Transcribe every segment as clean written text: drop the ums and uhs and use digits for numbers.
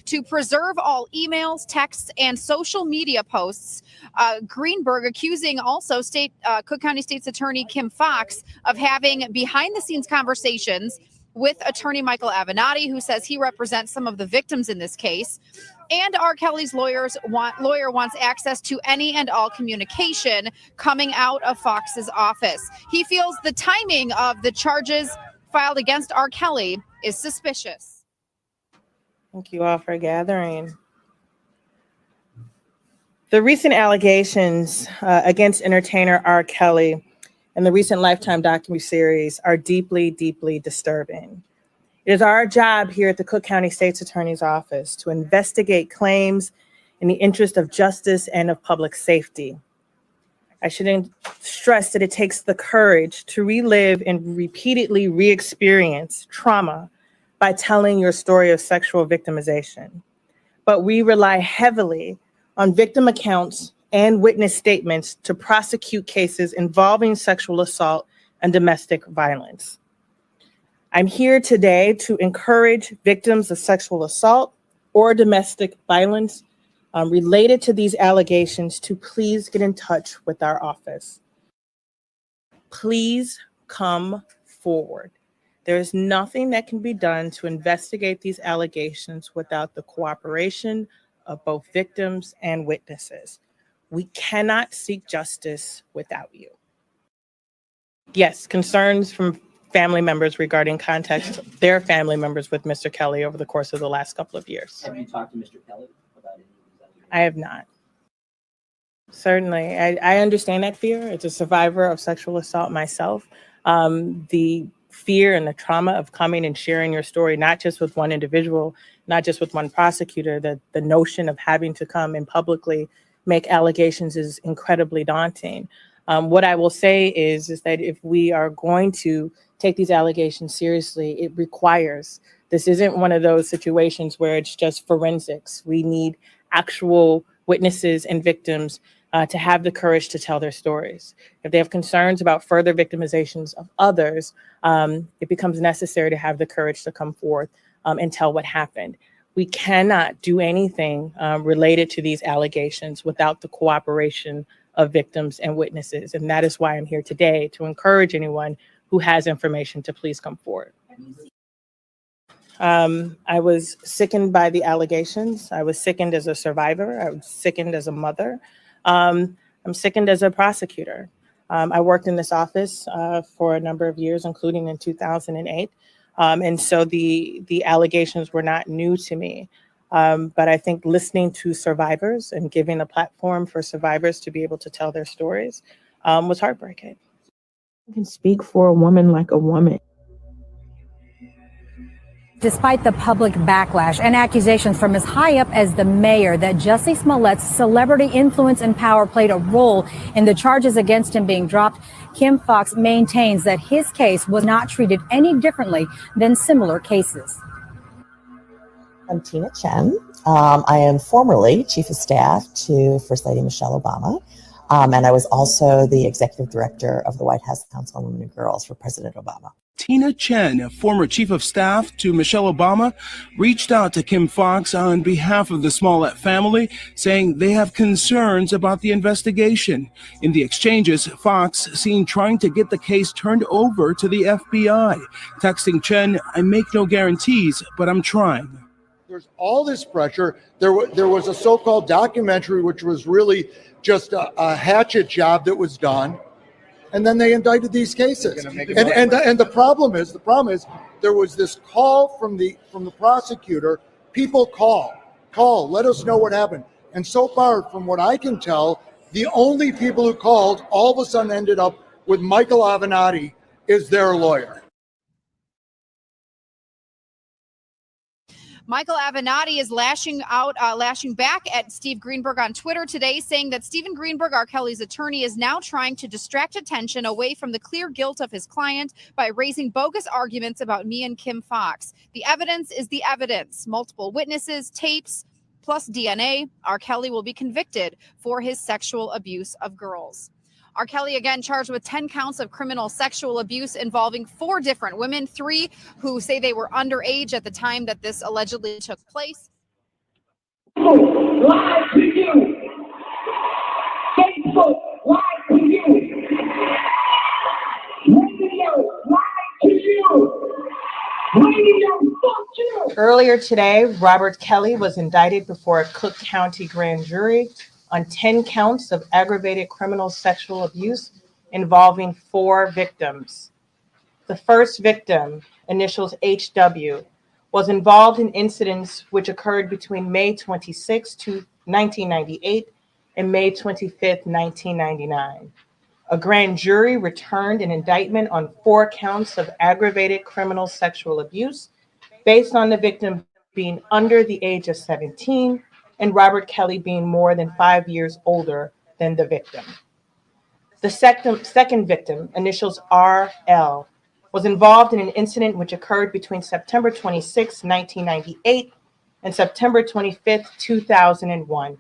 To preserve all emails, texts, and social media posts, Greenberg accusing also Cook County State's Attorney Kim Foxx of having behind-the-scenes conversations with attorney Michael Avenatti, who says he represents some of the victims in this case. And R. Kelly's lawyer wants access to any and all communication coming out of Foxx's office. He feels the timing of the charges filed against R. Kelly is suspicious. Thank you all for gathering. The recent allegations against entertainer R. Kelly and the recent Lifetime docuseries are deeply, deeply disturbing. It is our job here at the Cook County State's Attorney's Office to investigate claims in the interest of justice and of public safety. I should stress that it takes the courage to relive and repeatedly re-experience trauma by telling your story of sexual victimization. But we rely heavily on victim accounts and witness statements to prosecute cases involving sexual assault and domestic violence. I'm here today to encourage victims of sexual assault or domestic violence related to these allegations to please get in touch with our office. Please come forward. There is nothing that can be done to investigate these allegations without the cooperation of both victims and witnesses. We cannot seek justice without you. Yes, concerns from family members regarding contact their family members with Mr. Kelly over the course of the last couple of years. Have you talked to Mr. Kelly about any of these allegations? I have not. Certainly, I understand that fear. It's a survivor of sexual assault myself. The fear and the trauma of coming and sharing your story, not just with one individual, not just with one prosecutor, the notion of having to come and publicly make allegations is incredibly daunting. What I will say is that if we are going to take these allegations seriously, it requires, this isn't one of those situations where it's just forensics. We need actual witnesses and victims to have the courage to tell their stories. If they have concerns about further victimizations of others, it becomes necessary to have the courage to come forth and tell what happened. We cannot do anything related to these allegations without the cooperation of victims and witnesses. And that is why I'm here today, to encourage anyone who has information to please come forward. I was sickened by the allegations. I was sickened as a survivor. I was sickened as a mother. I'm sickened as a prosecutor. I worked in this office for a number of years, including in 2008. And so the allegations were not new to me. But I think listening to survivors and giving a platform for survivors to be able to tell their stories was heartbreaking. You can speak for a woman like a woman. Despite the public backlash and accusations from as high up as the mayor that Jussie Smollett's celebrity influence and power played a role in the charges against him being dropped, Kim Foxx maintains that his case was not treated any differently than similar cases. I'm Tina Chen. I am formerly Chief of Staff to First Lady Michelle Obama. And I was also the Executive Director of the White House Council on Women and Girls for President Obama. Tina Chen, a former Chief of Staff to Michelle Obama, reached out to Kim Foxx on behalf of the Smollett family, saying they have concerns about the investigation. In the exchanges, Foxx seen trying to get the case turned over to the FBI. Texting Chen, "I make no guarantees, but I'm trying." There's all this pressure. There was a so-called documentary, which was really just a hatchet job that was done. And then they indicted these cases. And the problem is there was this call from the prosecutor. People call, let us know what happened. And so far, from what I can tell, the only people who called all of a sudden ended up with Michael Avenatti is their lawyer. Michael Avenatti is lashing back at Steve Greenberg on Twitter today, saying that Stephen Greenberg, R. Kelly's attorney, is now trying to distract attention away from the clear guilt of his client by raising bogus arguments about me and Kim Foxx. The evidence is the evidence. Multiple witnesses, tapes, plus DNA. R. Kelly will be convicted for his sexual abuse of girls. R. Kelly again charged with 10 counts of criminal sexual abuse involving 4 different women, 3 who say they were underage at the time that this allegedly took place. Lies to you. Facebook lies to you. Radio lies to you. Radio fuck you. Earlier today, Robert Kelly was indicted before a Cook County grand jury on 10 counts of aggravated criminal sexual abuse involving 4 victims. The first victim, initials HW, was involved in incidents which occurred between May 26, 1998 and May 25, 1999. A grand jury returned an indictment on 4 counts of aggravated criminal sexual abuse based on the victim being under the age of 17 and Robert Kelly being more than 5 years older than the victim. The second victim, initials RL, was involved in an incident which occurred between September 26, 1998 and September 25, 2001.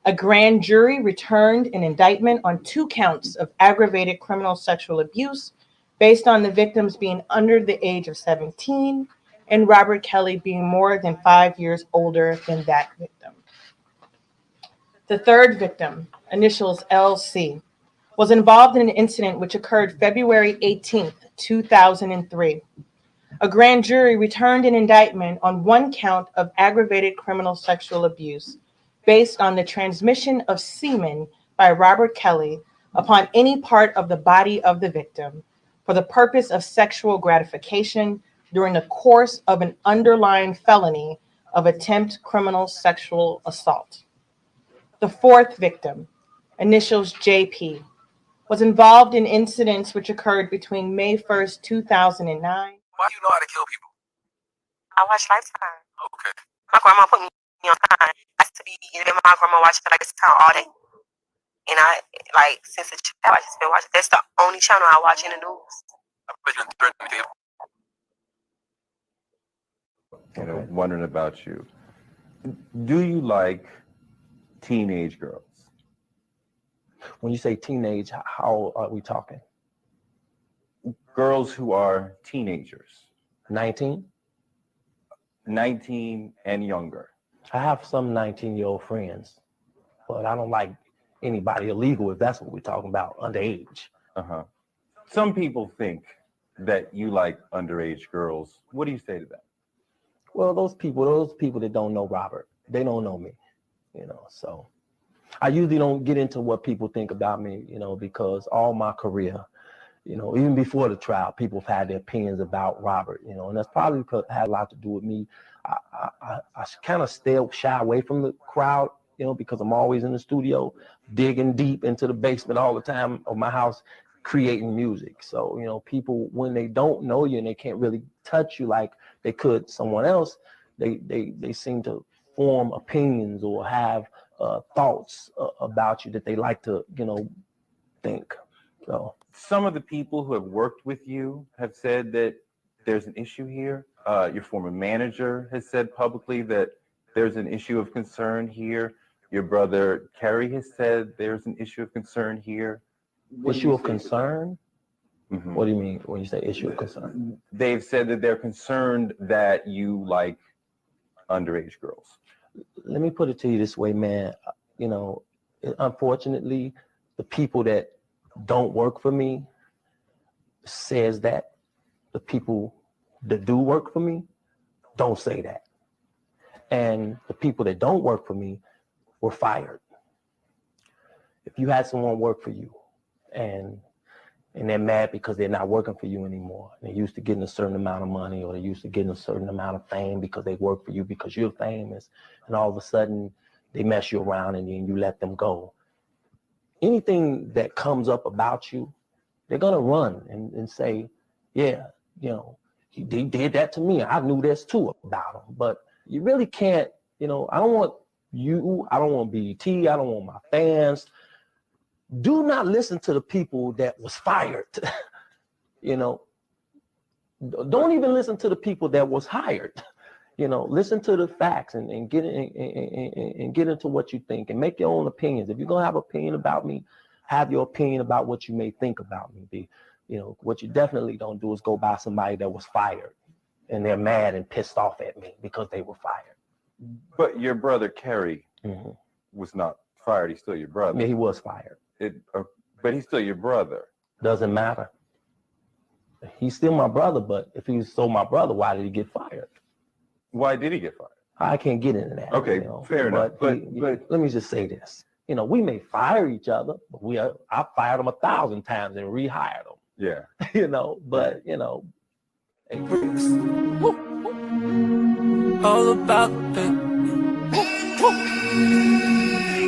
A grand jury returned an indictment on 2 counts of aggravated criminal sexual abuse based on the victims being under the age of 17 and Robert Kelly being more than 5 years older than that victim. The third victim, initials LC, was involved in an incident which occurred February 18, 2003. A grand jury returned an indictment on 1 count of aggravated criminal sexual abuse based on the transmission of semen by Robert Kelly upon any part of the body of the victim for the purpose of sexual gratification during the course of an underlying felony of attempt criminal sexual assault. The fourth victim, initials JP, was involved in incidents which occurred between May 1st, 2009. Why do you know how to kill people? I watch Lifetime. Okay. My grandma put me on Time. I used to be in my grandma watching Lifetime all day. And I, like, since a child, I just been watching. That's the only channel I watch in the news. I bet you're threatening people. You know, wondering about you. Do you like teenage girls? When you say teenage, how are we talking? Girls who are teenagers. 19? 19 and younger. I have some 19-year-old friends, but I don't like anybody illegal, if that's what we're talking about, underage. Uh-huh. Some people think that you like underage girls. What do you say to that? Well, those people that don't know Robert, they don't know me, you know, so I usually don't get into what people think about me, you know, because all my career, you know, even before the trial, people have had their opinions about Robert, you know, and that's probably had a lot to do with me. I kind of shy away from the crowd, you know, because I'm always in the studio, digging deep into the basement all the time of my house, creating music. So, you know, people, when they don't know you and they can't really touch you like they could someone else, they seem to form opinions or have thoughts about you that they like to, you know, think. So some of the people who have worked with you have said that there's an issue here. Your former manager has said publicly that there's an issue of concern here. Your brother Kerry has said there's an issue of concern here. Issue of concern? Mm-hmm. What do you mean when you say issue of concern? They've said that they're concerned that you like underage girls. Let me put it to you this way, man. You know, unfortunately, the people that don't work for me says that. The people that do work for me don't say that. And the people that don't work for me were fired. If you had someone work for you and they're mad because they're not working for you anymore, they're used to getting a certain amount of money, or they're used to getting a certain amount of fame because they work for you because you're famous, and all of a sudden they mess you around and then you let them go. Anything that comes up about you, they're gonna run and say, yeah, you know, he did that to me. I knew this too about him. But you really can't, you know, I don't want you, I don't want BET, I don't want my fans. Do not listen to the people that was fired. You know, don't even listen to the people that was hired. You know, listen to the facts and get into what you think and make your own opinions. If you're gonna have an opinion about me, have your opinion about what you may think about me. You know, what you definitely don't do is go by somebody that was fired and they're mad and pissed off at me because they were fired. But your brother Kerry was not fired. He's still your brother. Yeah, he was fired. But he's still your brother. Doesn't matter. He's still my brother, but if he's still my brother, why did he get fired? Why did he get fired? I can't get into that. Okay, fair enough. But let me just say this. We may fire each other, but I fired him 1,000 times and rehired him. Yeah. But all about that.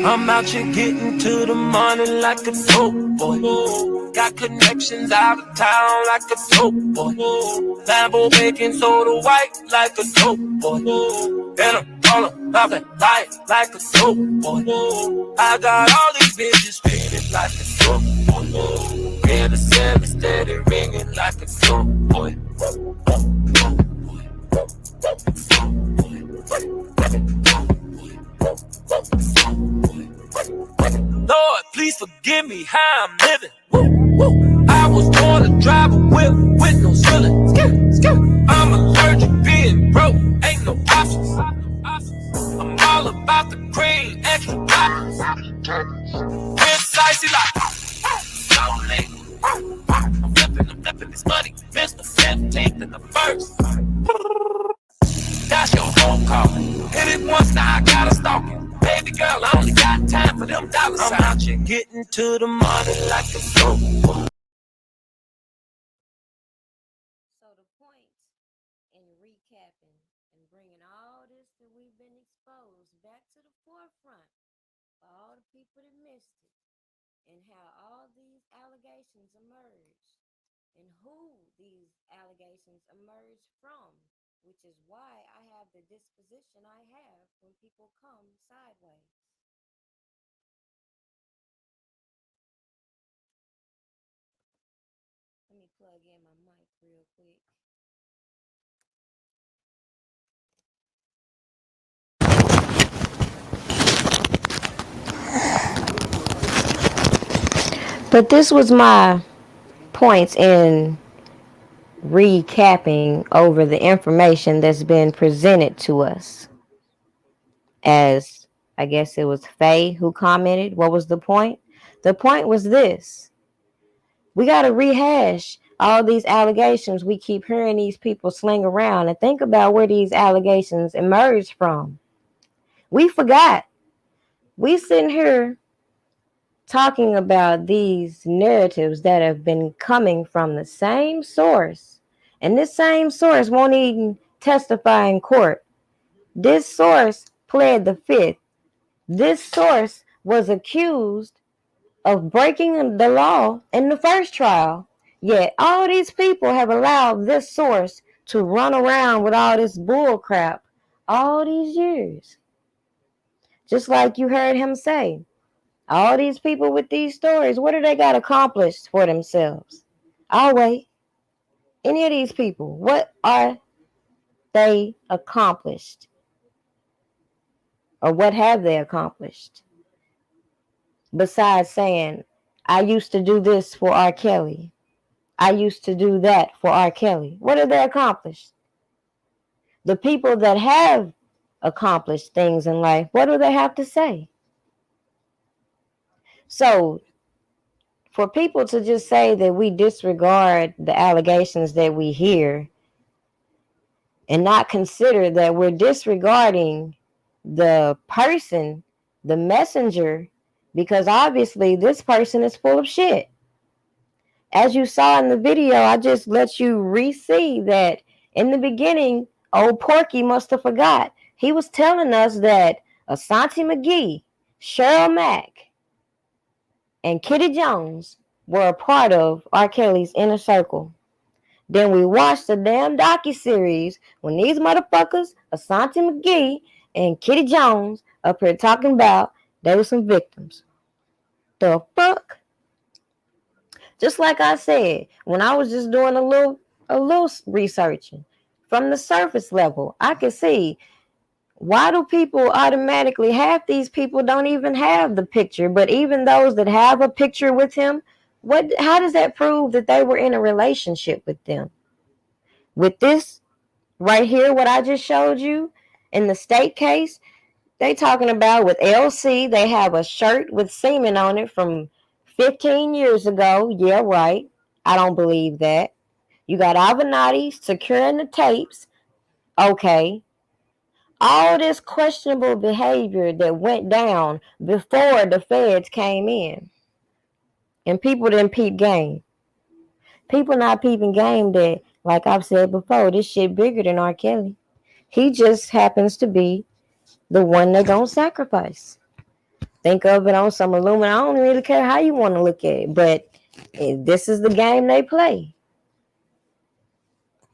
I'm out here getting to the money like a dope boy. Got connections out of town like a dope boy. Lambo baking soda white like a dope boy. And I'm all about that life like a dope boy. I got all these bitches spinning like a dope boy. And the cell is steady ringing like a dope boy. Lord, please forgive me how I'm living. Woo, woo. I was born to drive a whip with no ceiling. I'm allergic being broke, ain't no options. I'm all about the cream, extra toppings. Precisely like I'm flipping this money. Mr. 17th and the first. That's your home call. Hit it once, now I gotta stalk it. Baby girl, I only got time for them dollar signs. I'm out here getting to the money like a dope boy. So the point in recapping and bringing all this that we've been exposed back to the forefront for all the people that missed it, and how all these allegations emerged, and who these allegations emerged from, which is why I have the disposition I have when people come sideways. Let me plug in my mic real quick. But this was my points in recapping over the information that's been presented to us. As I guess it was Faye who commented, what was the point? The point was this. We got to rehash all these allegations we keep hearing these people sling around and think about where these allegations emerged from. We forgot. We sitting here talking about these narratives that have been coming from the same source, and this same source won't even testify in court. This source pled the fifth. This source was accused of breaking the law in the first trial, yet all these people have allowed this source to run around with all this bull crap all these years. Just like you heard him say, all these people with these stories, what do they got accomplished for themselves? I'll wait. Any of these people, what are they accomplished? Or what have they accomplished? Besides saying, I used to do this for R. Kelly. I used to do that for R. Kelly. What have they accomplished? The people that have accomplished things in life, what do they have to say? So, for people to just say that we disregard the allegations that we hear and not consider that we're disregarding the person, the messenger, because obviously this person is full of shit. As you saw in the video, I just let you re-see that in the beginning, old Porky must have forgot. He was telling us that Asante McGee, Cheryl Mack, and Kitty Jones were a part of R. Kelly's inner circle. Then we watched the damn docuseries when these motherfuckers, Asante McGee and Kitty Jones, up here talking about they were some victims. The fuck? Just like I said, when I was just doing a little researching from the surface level, I could see, why do people automatically, half these people don't even have the picture, but even those that have a picture with him, how does that prove that they were in a relationship with them? With this right here, what I just showed you, In the state case, they talking about with LC, they have a shirt with semen on it from 15 years ago. Yeah, right. I don't believe that. You got Avenatti securing the tapes. Okay. All this questionable behavior that went down before the feds came in. And people didn't peep game. People not peeping game that, like I've said before, this shit bigger than R. Kelly. He just happens to be the one they're going to sacrifice. Think of it on some aluminum. I don't really care how you want to look at it, but this is the game they play.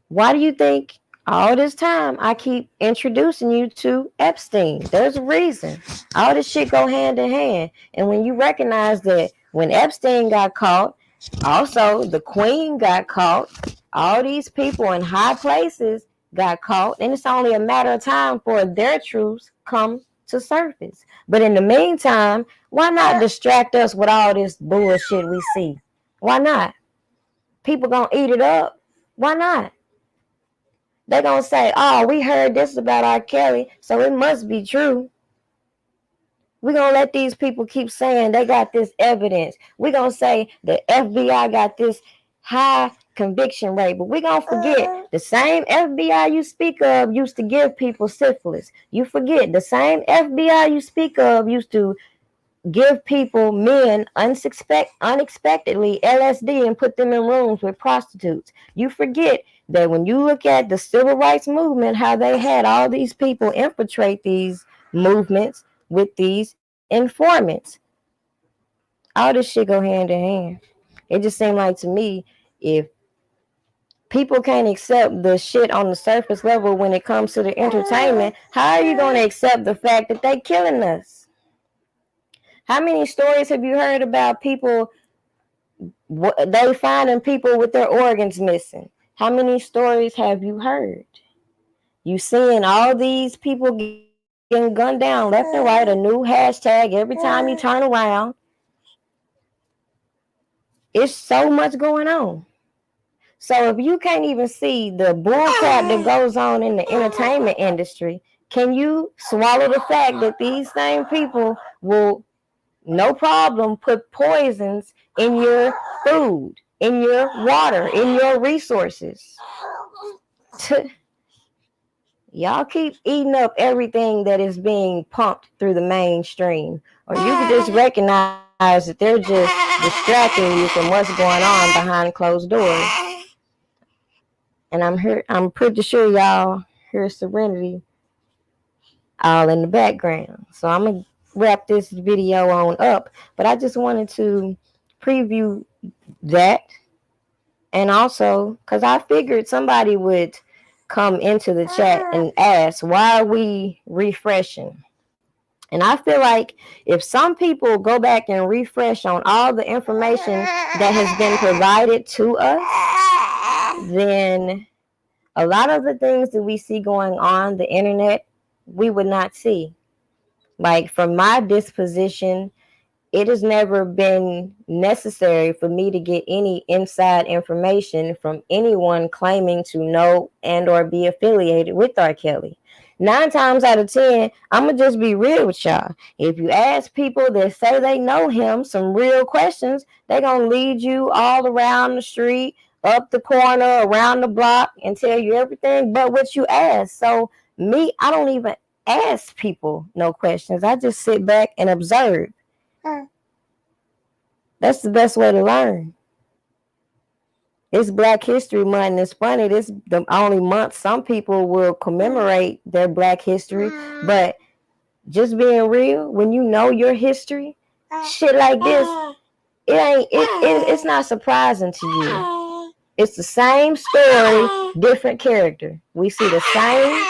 Why do you think all this time I keep introducing you to Epstein? There's a reason. All this shit go hand in hand. And when you recognize that when Epstein got caught, also the Queen got caught, all these people in high places got caught, and it's only a matter of time for their truths come to surface. But in the meantime, why not distract us with all this bullshit we see? Why not? People gonna eat it up. Why not? They're going to say, oh, we heard this about R. Kelly, so it must be true. We're going to let these people keep saying they got this evidence. We're going to say the FBI got this high conviction rate. But we're going to forget the same FBI you speak of used to give people syphilis. You forget the same FBI you speak of used to give people, men, unexpectedly LSD and put them in rooms with prostitutes. You forget that when you look at the civil rights movement, how they had all these people infiltrate these movements with these informants. All this shit go hand in hand. It just seemed like to me, if people can't accept the shit on the surface level when it comes to the entertainment, how are you going to accept the fact that they killing us? How many stories have you heard about people, they finding people with their organs missing? How many stories have you heard? You seeing all these people getting gunned down left and right, a new hashtag every time you turn around. It's so much going on. So if you can't even see the bullcrap that goes on in the entertainment industry, can you swallow the fact that these same people will, no problem, put poisons in your food, in your water, in your resources? Y'all keep eating up everything that is being pumped through the mainstream. Or you can just recognize that they're just distracting you from what's going on behind closed doors. And I'm pretty sure y'all hear Serenity all in the background. So I'm going to wrap this video on up. But I just wanted to preview that. And also, because I figured somebody would come into the chat and ask, why are we refreshing? And I feel like if some people go back and refresh on all the information that has been provided to us, then a lot of the things that we see going on the internet, we would not see. Like, from my disposition, it has never been necessary for me to get any inside information from anyone claiming to know and or be affiliated with R. Kelly. 9 times out of 10, I'm going to just be real with y'all. If you ask people that say they know him some real questions, they're going to lead you all around the street, up the corner, around the block, and tell you everything but what you ask. So me, I don't even ask people no questions. I just sit back and observe. That's the best way to learn. It's Black History Month, and it's funny, this is the only month some people will commemorate their Black history, but just being real, when you know your history, shit like this, it's not surprising to you. It's the same story, different character. We see the same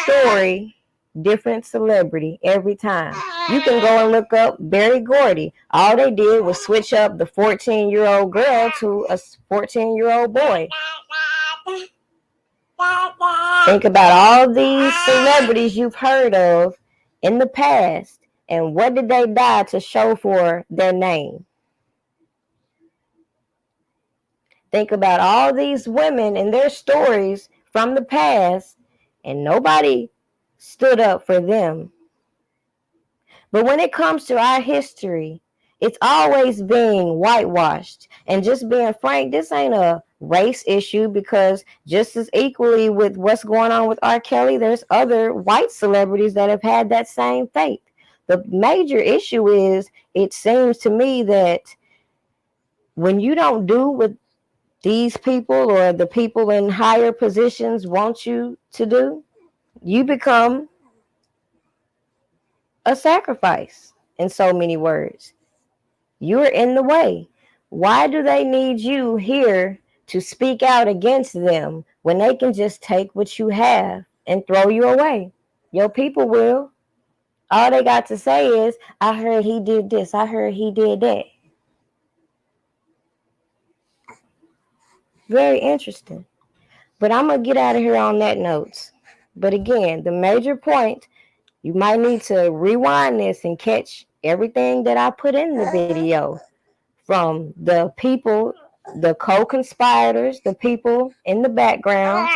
story, different celebrity every time. You can go and look up Berry Gordy. All they did was switch up the 14-year-old girl to a 14-year-old boy. Think about all these celebrities you've heard of in the past, and what did they die to show for their name? Think about all these women and their stories from the past, and nobody stood up for them. But when it comes to our history, it's always being whitewashed. And just being frank, this ain't a race issue, because just as equally with what's going on with R. Kelly, there's other white celebrities that have had that same fate. The major issue is, it seems to me that when you don't do what these people or the people in higher positions want you to do, you become a sacrifice, in so many words. You're in the way. Why do they need you here to speak out against them when they can just take what you have and throw you away? Your people will. All they got to say is, I heard he did this, I heard he did that. Very interesting. But I'm going to get out of here on that note. But again, the major point, you might need to rewind this and catch everything that I put in the video, from the people, the co-conspirators, the people in the background,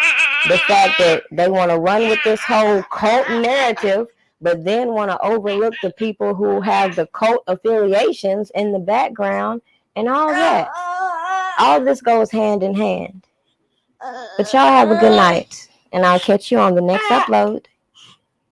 the fact that they want to run with this whole cult narrative, but then want to overlook the people who have the cult affiliations in the background, and all that. All this goes hand in hand. But y'all have a good night, and I'll catch you on the next upload.